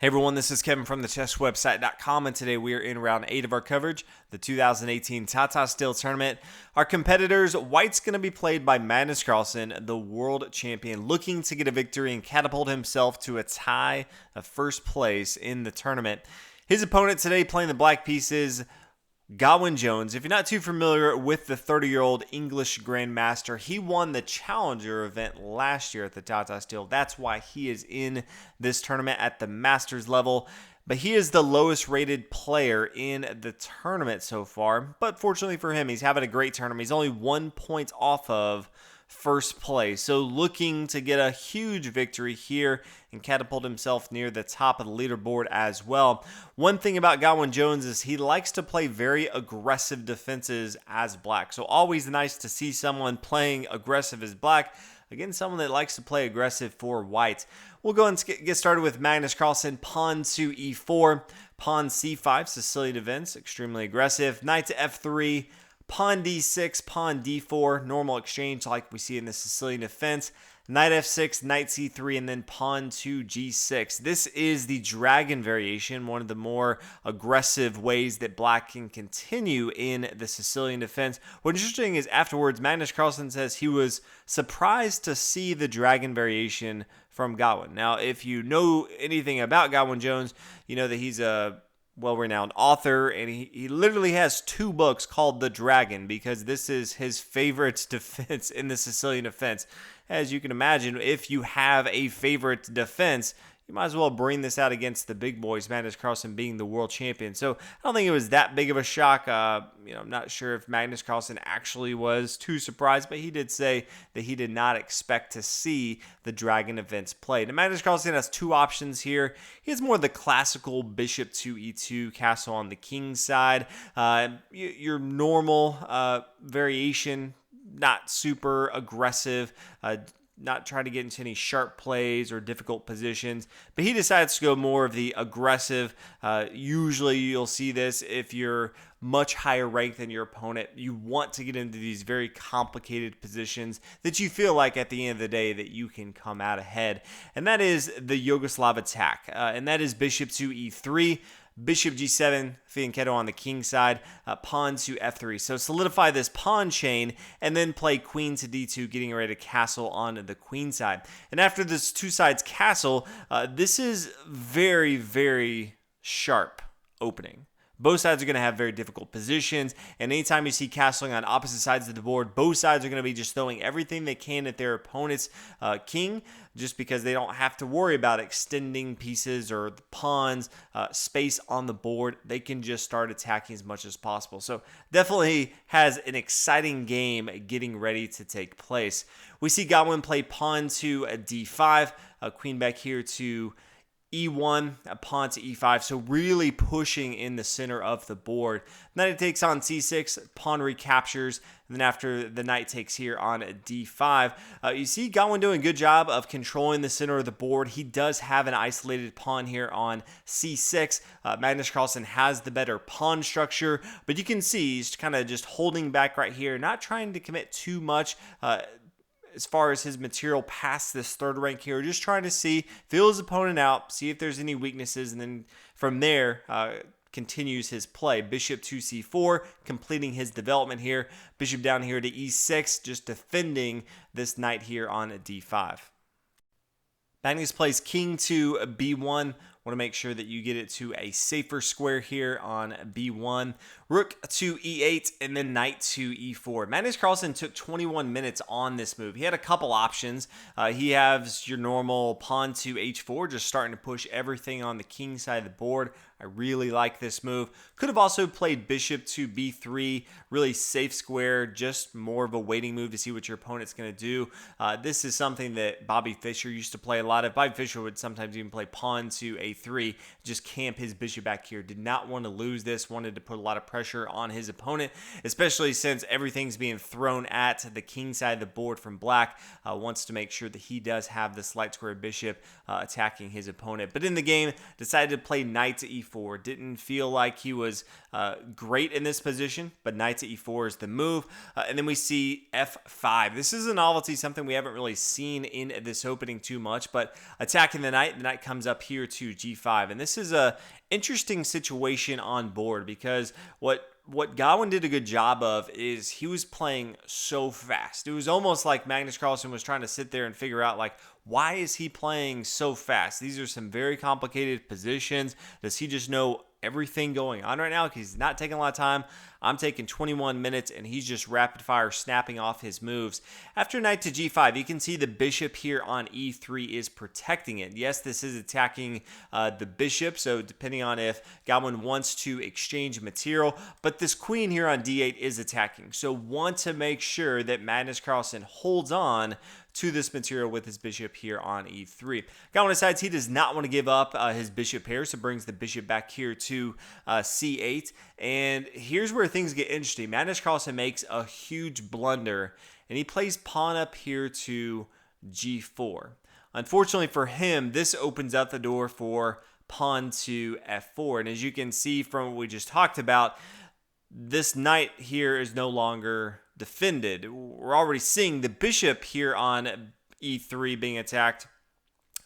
Hey everyone, this is Kevin from thechesswebsite.com, and today we are in round 8 of our coverage, the 2018 Tata Steel Tournament. Our competitors, White's going to be played by Magnus Carlsen, the world champion, looking to get a victory and catapult himself to a tie of first place in the tournament. His opponent today playing the black pieces, Gawain Jones. If you're not too familiar with the 30-year-old English Grandmaster, he won the Challenger event last year at the Tata Steel. That's why he is in this tournament at the Masters level. But he is the lowest rated player in the tournament so far. But fortunately for him, he's having a great tournament. He's only 1 point off of first place. So looking to get a huge victory here and catapult himself near the top of the leaderboard as well. One thing about Gawain Jones is he likes to play very aggressive defenses as black. So always nice to see someone playing aggressive as black. Again, someone that likes to play aggressive for white. We'll go and get started with Magnus Carlsen. Pawn to e4, pawn c5, Sicilian defense, extremely aggressive. Knight to f3, pawn d6, pawn d4, normal exchange like we see in the Sicilian defense. Knight f6, knight c3, and then pawn to g6. This is the dragon variation, one of the more aggressive ways that black can continue in the Sicilian defense. What's interesting is afterwards, Magnus Carlsen says he was surprised to see the dragon variation from Gawain. Now, if you know anything about Gawain Jones, you know that he's a well-renowned author, and he literally has 2 books called The Dragon because this is his favorite defense in the Sicilian defense. As you can imagine, if you have a favorite defense, you might as well bring this out against the big boys, Magnus Carlsen being the world champion. So I don't think it was that big of a shock. I'm not sure if Magnus Carlsen actually was too surprised, but he did say that he did not expect to see the dragon events played. And Magnus Carlsen has 2 options here. He has more of the classical bishop to e2, castle on the king side. Your normal variation, not super aggressive, not trying to get into any sharp plays or difficult positions, but he decides to go more of the aggressive. Usually you'll see this if you're much higher ranked than your opponent. You want to get into these very complicated positions that you feel like at the end of the day that you can come out ahead. And that is the Yugoslav attack. And that is bishop to e3. Bishop g7, fianchetto on the king side, pawn to f3. So solidify this pawn chain and then play queen to d2, getting ready to castle on the queen side. And after this 2 sides castle, this is very, very sharp opening. Both sides are going to have very difficult positions, and anytime you see castling on opposite sides of the board, both sides are going to be just throwing everything they can at their opponent's king, just because they don't have to worry about extending pieces or the pawns, space on the board. They can just start attacking as much as possible. So definitely has an exciting game getting ready to take place. We see Gawain play pawn to d5, queen back here to e1, a pawn to e5, so really pushing in the center of the board. Then it takes on c6, pawn recaptures, and then after the knight takes here on d5, you see Gawain doing a good job of controlling the center of the board. He does have an isolated pawn here on c6. Magnus Carlsen has the better pawn structure, but you can see he's kind of just holding back right here, not trying to commit too much as far as his material past this 3rd rank here, just trying to feel his opponent out, see if there's any weaknesses, and then from there, continues his play. Bishop to c4, completing his development here. Bishop down here to e6, just defending this knight here on d5. Magnus plays king to b1. Want to make sure that you get it to a safer square here on b1. Rook to e8, and then knight to e4. Magnus Carlsen took 21 minutes on this move. He had a couple options. He has your normal pawn to h4, just starting to push everything on the king side of the board. I really like this move. Could have also played bishop to b3, really safe square, just more of a waiting move to see what your opponent's going to do. This is something that Bobby Fischer used to play a lot of. Bobby Fischer would sometimes even play pawn to a3, just camp his bishop back here. Did not want to lose this, wanted to put a lot of pressure on his opponent, especially since everything's being thrown at the king side of the board from black. Wants to make sure that he does have this light square bishop attacking his opponent. But in the game, decided to play knight to e4. e4. Didn't feel like he was great in this position, but knight to e4 is the move. And then we see f5. This is a novelty, something we haven't really seen in this opening too much, but attacking the knight comes up here to g5. And this is a interesting situation on board because what Gawain did a good job of is he was playing so fast. It was almost like Magnus Carlsen was trying to sit there and figure out, like, why is he playing so fast? These are some very complicated positions. Does he just know everything going on right now? Because he's not taking a lot of time. I'm taking 21 minutes, and he's just rapid fire snapping off his moves. After knight to g5, you can see the bishop here on e3 is protecting it. Yes, this is attacking the bishop, so depending on if Gawain wants to exchange material, but this queen here on d8 is attacking. So want to make sure that Magnus Carlsen holds on to this material with his bishop here on e3. Gawain decides he does not want to give up his bishop pair, so brings the bishop back here to c8. And here's where things get interesting. Magnus Carlsen makes a huge blunder, and he plays pawn up here to g4. Unfortunately for him, this opens up the door for pawn to f4. And as you can see from what we just talked about, this knight here is no longer defended. We're already seeing the bishop here on e3 being attacked,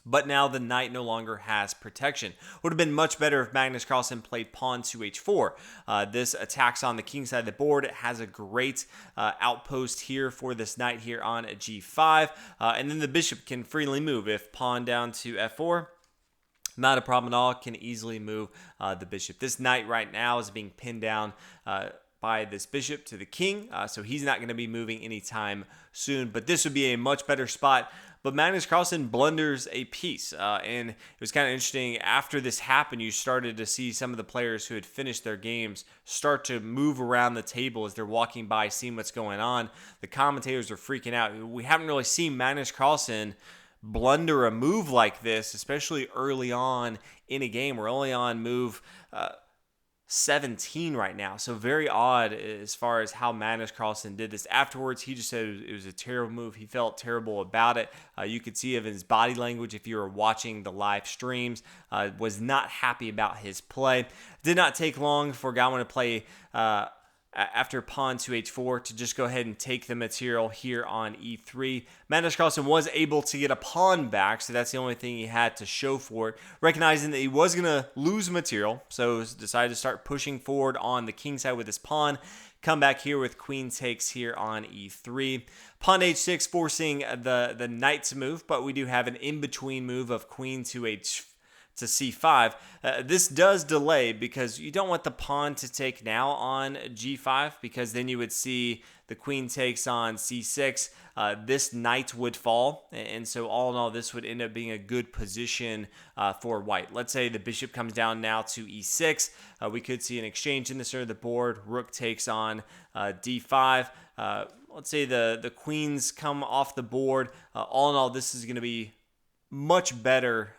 but now the knight no longer has protection. Would have been much better if Magnus Carlsen played pawn to h4. This attacks on the king side of the board. It has a great outpost here for this knight here on g5, and then the bishop can freely move. If pawn down to f4, not a problem at all, can easily move the bishop. This knight right now is being pinned down by this bishop to the king, so he's not going to be moving anytime soon, but this would be a much better spot. But Magnus Carlsen blunders a piece, and it was kind of interesting. After this happened, you started to see some of the players who had finished their games start to move around the table as they're walking by, seeing what's going on. The commentators are freaking out. We haven't really seen Magnus Carlsen blunder a move like this, especially early on in a game. We're only on move 17 right now, so very odd as far as how Magnus Carlsen did this. Afterwards, he just said it was a terrible move. He felt terrible about it. You could see it in his body language if you were watching the live streams. Was not happy about his play. Did not take long for Gawain to play after pawn to h4 to just go ahead and take the material here on e3. Magnus Carlsen was able to get a pawn back, so that's the only thing he had to show for it. Recognizing that he was going to lose material, so decided to start pushing forward on the king side with his pawn. Come back here with queen takes here on e3. Pawn h6 forcing the knight to move, but we do have an in-between move of queen to c5. This does delay because you don't want the pawn to take now on g5, because then you would see the queen takes on c6. This knight would fall, and so all in all, this would end up being a good position for white. Let's say the bishop comes down now to e6. We could see an exchange in the center of the board. Rook takes on d5. Let's say the queens come off the board. All in all, this is going to be much better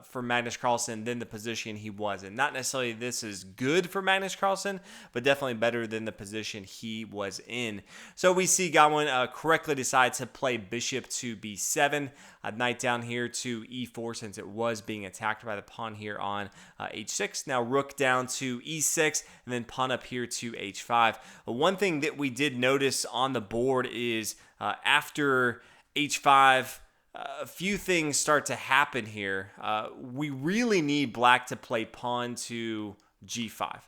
for Magnus Carlsen than the position he was in. Not necessarily this is good for Magnus Carlsen, but definitely better than the position he was in. So we see Gawain correctly decide to play bishop to b7, knight down here to e4 since it was being attacked by the pawn here on h6. Now rook down to e6, and then pawn up here to h5. One thing that we did notice on the board is after h5, a few things start to happen here. We really need black to play pawn to g5.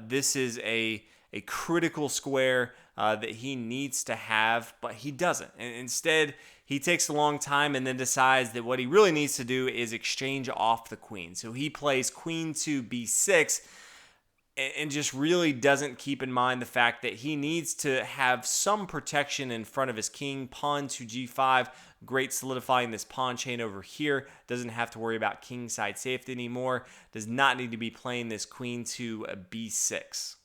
This is a critical square that he needs to have, but he doesn't. And instead, he takes a long time and then decides that what he really needs to do is exchange off the queen. So he plays queen to b6 and just really doesn't keep in mind the fact that he needs to have some protection in front of his king. Pawn to g5, great, solidifying this pawn chain over here. Doesn't have to worry about king side safety anymore. Does not need to be playing this queen to b6.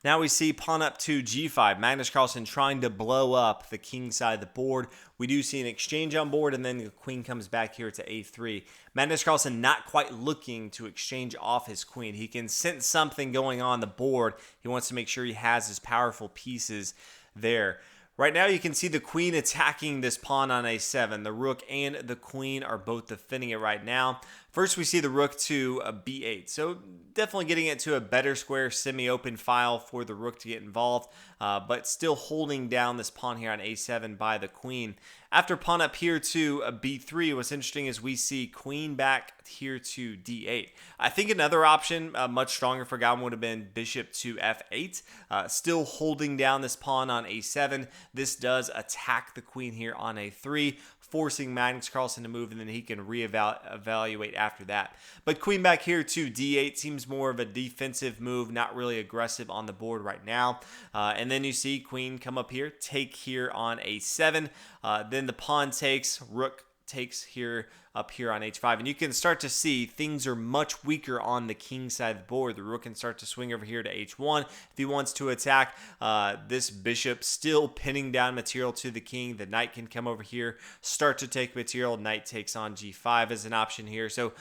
Now we see pawn up to g5. Magnus Carlsen trying to blow up the king side of the board. We do see an exchange on board, and then the queen comes back here to a3. Magnus Carlsen not quite looking to exchange off his queen. He can sense something going on the board. He wants to make sure he has his powerful pieces there. Right now, you can see the queen attacking this pawn on a7. The rook and the queen are both defending it right now. First, we see the rook to b8. So definitely getting it to a better square, semi-open file for the rook to get involved, but still holding down this pawn here on a7 by the queen. After pawn up here to b3, what's interesting is we see queen back here to d8. I think another option, much stronger for Gawain, would have been bishop to f8. Still holding down this pawn on a7. This does attack the queen here on a3, forcing Magnus Carlsen to move, and then he can reevaluate after that. But queen back here to d8 seems more of a defensive move, not really aggressive on the board right now. And then you see queen come up here, take here on a7. Then the pawn takes, rook takes here up here on h5, and you can start to see things are much weaker on the king side of the board. The rook can start to swing over here to h1 if he wants to attack. This bishop still pinning down material to the king. The knight can come over here, start to take material. Knight takes on g5 as an option here. So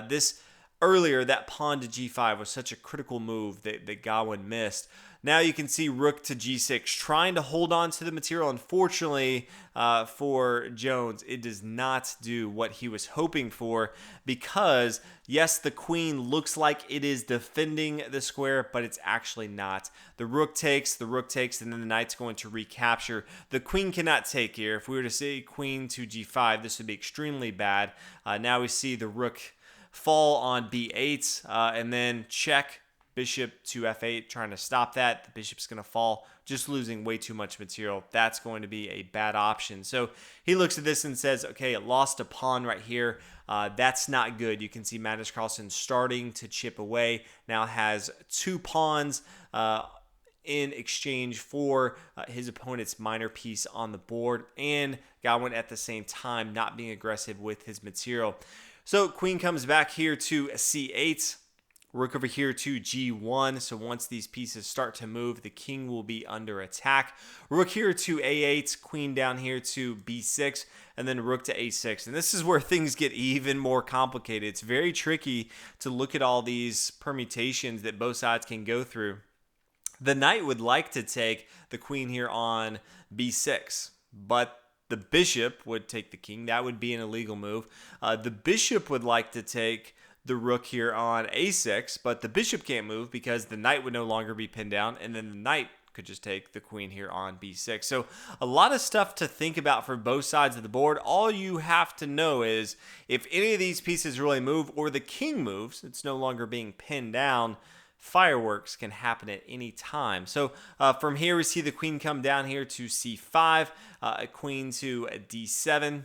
this earlier, that pawn to g5 was such a critical move that Gawain missed. Now you can see rook to g6, trying to hold on to the material. Unfortunately for Jones, it does not do what he was hoping for, because yes, the queen looks like it is defending the square, but it's actually not. The rook takes, and then the knight's going to recapture. The queen cannot take here. If we were to say queen to g5, this would be extremely bad. Now we see the rook fall on b8, and then check, bishop to f8, trying to stop that. The bishop's going to fall, just losing way too much material. That's going to be a bad option. So he looks at this and says, okay, it lost a pawn right here. That's not good. You can see Magnus Carlsen starting to chip away. Now has 2 pawns in exchange for his opponent's minor piece on the board, and Gawain at the same time not being aggressive with his material. So queen comes back here to c8. Rook over here to g1. So once these pieces start to move, the king will be under attack. Rook here to a8. Queen down here to b6. And then rook to a6. And this is where things get even more complicated. It's very tricky to look at all these permutations that both sides can go through. The knight would like to take the queen here on b6, but the bishop would take the king. That would be an illegal move. The bishop would like to take the rook here on a6, but the bishop can't move because the knight would no longer be pinned down, and then the knight could just take the queen here on b6. So a lot of stuff to think about for both sides of the board. All you have to know is if any of these pieces really move, or the king moves, it's no longer being pinned down, fireworks can happen at any time. So from here, we see the queen come down here to c5, queen to d7,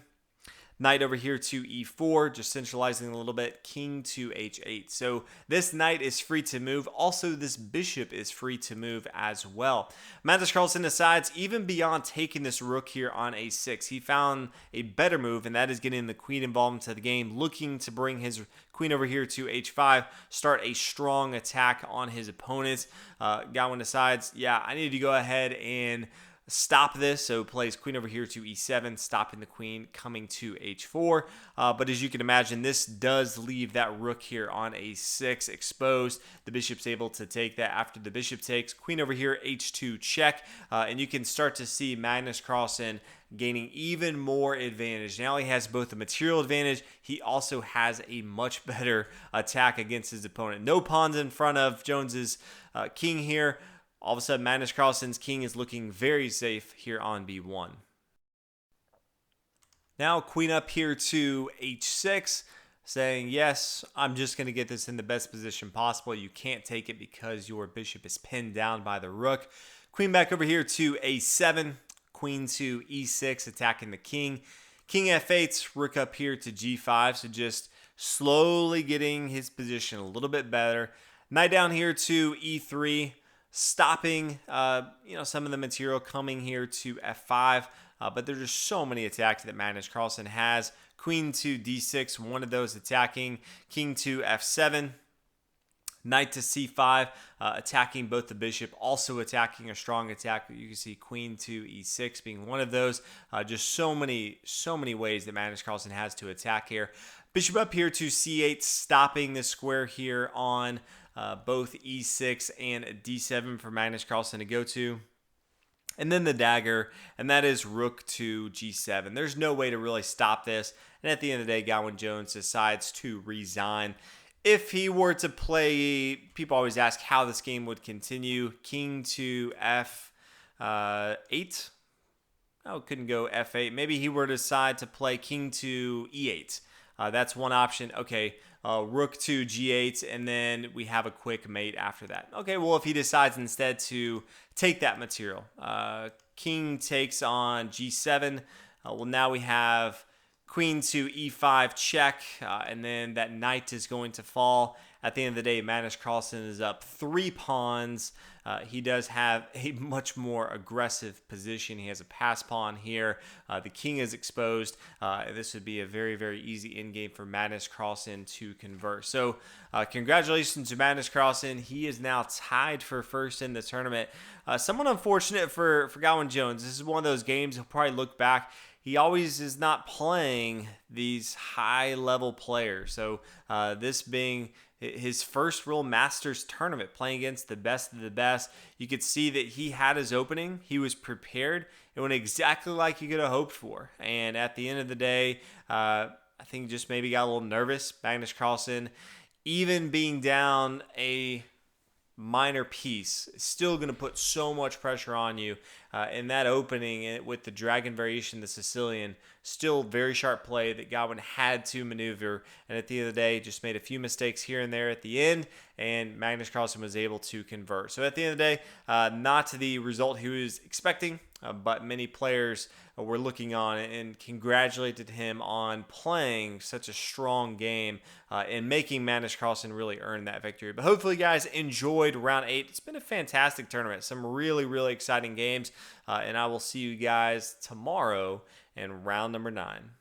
knight over here to e4, just centralizing a little bit, king to h8. So this knight is free to move. Also, this bishop is free to move as well. Magnus Carlsen decides, even beyond taking this rook here on a6, he found a better move, and that is getting the queen involved into the game, looking to bring his queen over here to h5, start a strong attack on his opponents. Gawain decides, yeah, I need to go ahead and stop this, so plays queen over here to e7, stopping the queen coming to h4. But as you can imagine, this does leave that rook here on a6 exposed. The bishop's able to take that. After the bishop takes, queen over here, h2 check, and you can start to see Magnus Carlsen gaining even more advantage. Now he has both a material advantage, he also has a much better attack against his opponent. No pawns in front of Jones's king here. All of a sudden, Magnus Carlsen's king is looking very safe here on b1. Now, queen up here to h6, saying, yes, I'm just going to get this in the best position possible. You can't take it because your bishop is pinned down by the rook. Queen back over here to a7, queen to e6, attacking the king. King f8, rook up here to g5, so just slowly getting his position a little bit better. Knight down here to e3, stopping some of the material coming here to f5, but there's just so many attacks that Magnus Carlsen has. Queen to d6, one of those attacking. King to f7, knight to c5, attacking both the bishop, also attacking a strong attack. You can see queen to e6 being one of those. Just so many ways that Magnus Carlsen has to attack here. Bishop up here to c8, stopping the square here on both e6 and d7 for Magnus Carlsen to go to. and then the dagger, and that is rook to g7. There's no way to really stop this, and at the end of the day, Gawain Jones decides to resign. If he were to play, people always ask how this game would continue. King to f8. Oh, couldn't go f8. Maybe he were to decide to play king to e8. That's one option. Okay, rook to g8, and then we have a quick mate after that. Okay, well, if he decides instead to take that material, king takes on g7. Well, now we have queen to e5 check, and then that knight is going to fall. At the end of the day, Magnus Carlsen is up 3 pawns. He does have a much more aggressive position. He has a pass pawn here. The king is exposed. This would be a very, very easy endgame for Magnus Carlsen to convert. So congratulations to Magnus Carlsen. He is now tied for first in the tournament. Somewhat unfortunate for Gawain Jones. This is one of those games he'll probably look back. He always is not playing these high-level players. So this being his first real Masters tournament, playing against the best of the best, you could see that he had his opening. He was prepared. It went exactly like you could have hoped for. And at the end of the day, I think just maybe got a little nervous. Magnus Carlsen, even being down a minor piece, still going to put so much pressure on you. In that opening with the dragon variation, the Sicilian, still very sharp play that Gawain had to maneuver, and at the end of the day just made a few mistakes here and there at the end, and Magnus Carlsen was able to convert. So at the end of the day, not the result he was expecting, but many players were looking on and congratulated him on playing such a strong game and making Magnus Carlsen really earn that victory. But hopefully, guys, enjoyed round 8. It's been a fantastic tournament. Some really, really exciting games. And I will see you guys tomorrow in round number 9.